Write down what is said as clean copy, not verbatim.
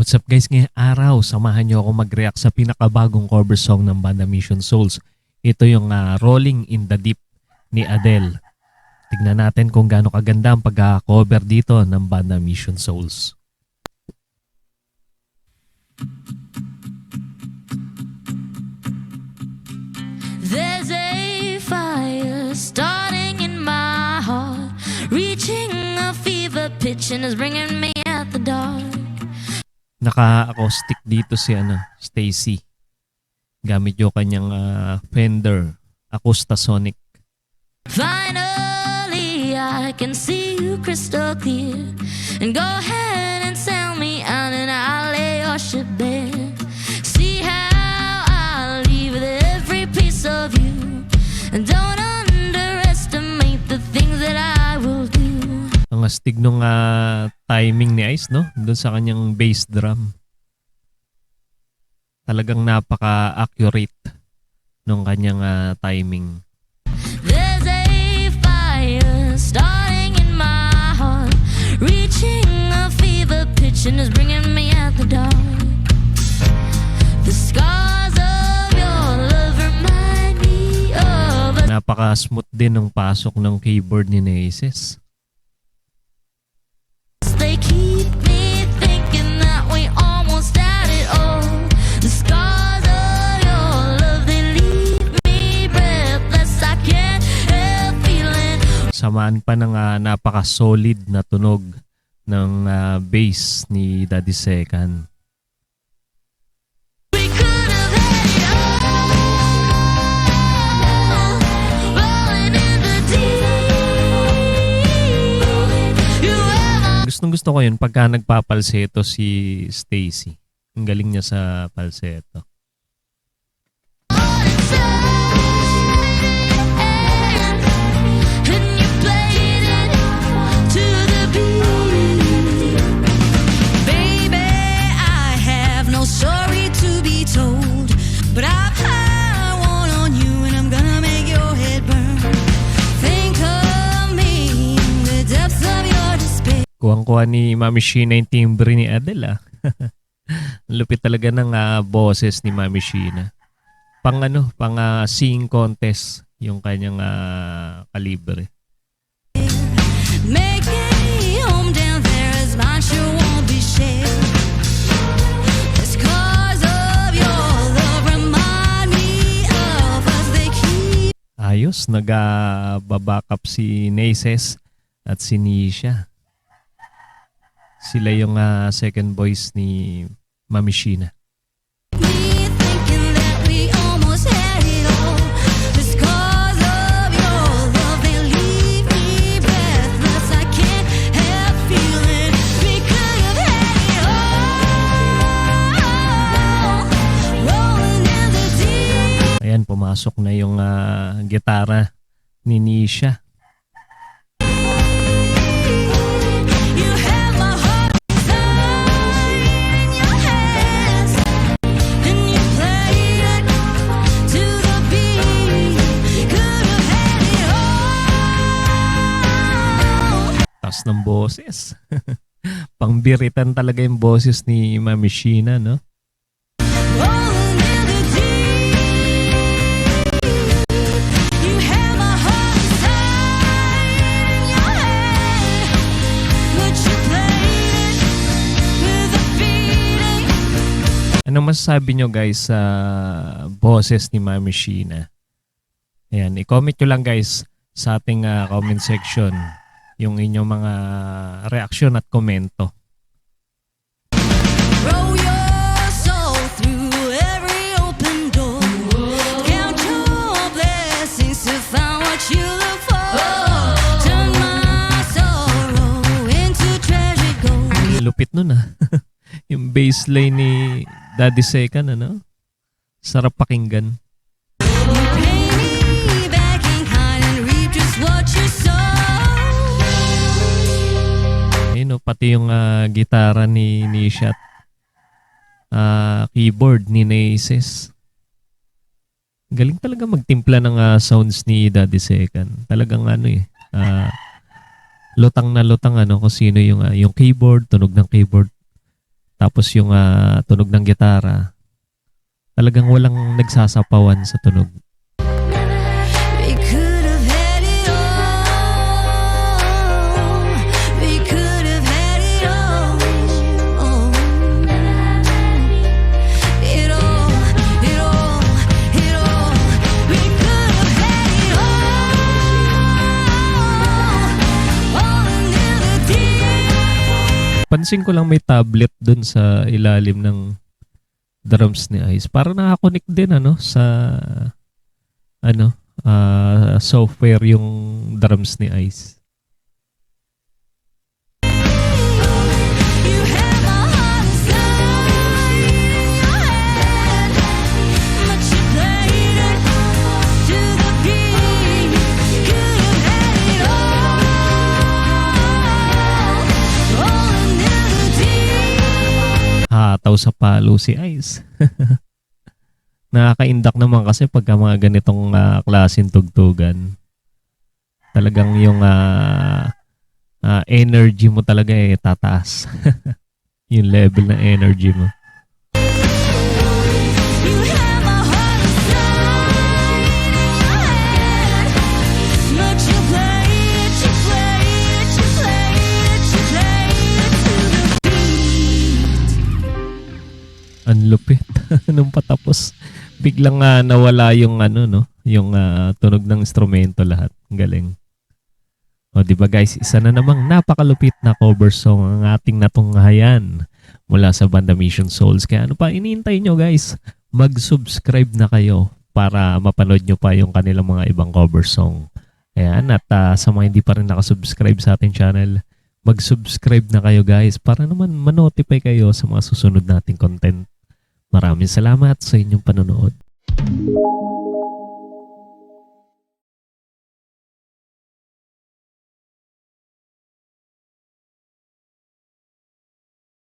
What's up guys, ngayong araw, samahan niyo ako mag-react sa pinakabagong cover song ng banda Mission Souls. Ito yung Rolling in the Deep ni Adele. Tignan natin kung gaano kaganda ang pagka-cover dito ng banda Mission Souls. There's a fire starting in my heart, reaching a fever pitch and is bringing me at the dark. Naka-acoustic dito si Stacy. Gamit yung kanyang Fender Acoustasonic. Finally, I can see you crystal clear. And go ahead and sell me out and I'll lay your ship bare. See how I leave with every piece of you. And don't underestimate the things that I will do. Ang astig nung timing ni Ice, no? Doon sa kanyang bass drum. Talagang napaka-accurate nung kanyang timing. There's a fire starting in my heart, reaching a fever pitch and is bringing me at the dark. The scars of your love remind me of us. Napaka-smooth din ng pasok ng keyboard ni Naces. They keep me thinking that we almost had it all. The scars of your love, they leave me breathless. I can't help feeling. Samaan pa ng napaka-solid na tunog ng bass ni Daddy Second. We could have had it all, rolling in the deep. You ever Gustong-gusto ko yun pagka nagpapalseto si Stacy. Ang galing niya sa falsetto. and you played it to the beat. Baby, I have no story to be told, but I've had one on you and I'm gonna make your head burn. Think of me in the depths of your despair. Kuwang-kuha ni Mami Sheena yung timbre ni Adele. Ang lupit talaga ng boses ni Mami Sheena. Pang singing contest yung kanyang kalibre. Making me home down there as mine sure won't be shared. The scars of your love remind me of us. They keep Ayos, nag-back si Naces at si Nisha. Sila yung second voice ni Mami Sheena. me thinking that we almost had it all. The scars of your love, they leave me breathless. I can't help feeling we could have had it all, rolling in the deep. Ayan, pumasok na yung gitara ni Nisha. You have my heart inside in your hands, and you played it to the beat. Could have had it all. Taas ng boses. Pangbiritan talaga yung boses ni Mami Sheena, no? Rolling in the deep. You have my heart inside in your hand, but you played it with a beating. Ano masasabi nyo guys sa boses ni Mami Sheena? Ayan, i-comment nyo lang guys sa ating comment section yung inyong mga reaksyon at komento. Roll your soul through every open door. Count your blessings to find what you look for. Turn my sorrow into treasure gold. Lupit nun yung bassline ni Daddy Second, sarap pakinggan. You pay me back in kind and reap just what you sow. Ayun, pati yung gitara ni Nisha at keyboard ni Naces. Galing talaga magtimpla ng sounds ni Daddy Second. Talagang lutang na lutang kung sino yung keyboard, tunog ng keyboard. Tapos yung tunog ng gitara, talagang walang nagsasapawan sa tunog. We could have had it all. We could have had it all. It all, it all, it all. We could have had it all. All in the deep. Pansin ko lang may tablet dun sa ilalim ng drums ni Ice. Para nakakonect din sa software yung drums ni Ice. You had my heart inside your head, but you played it to the beat. Could have had it all in the deep. Hataw sa palo si Ice. Nakaka-indak naman kasi pagka mga ganitong klaseng tugtugan. Talagang yung energy mo talaga tataas. Yung level ng energy mo. You had my heart inside your head, but you played it, you played it, you played it, you played it to the beat. Ang lupit. Nung patapos, biglang nawala yung yung tunog ng instrumento lahat. Ang galing. O di ba guys, isa na namang napakalupit na cover song ang ating natunghayan mula sa banda Mission Souls. Kaya ano pa iniintay nyo guys? Mag-subscribe na kayo para mapanood nyo pa yung kanilang mga ibang cover song. Ayan, at sa mga hindi pa rin nakasubscribe sa ating channel, mag-subscribe na kayo guys para naman manotify kayo sa mga susunod nating content. Maraming salamat sa inyong panonood.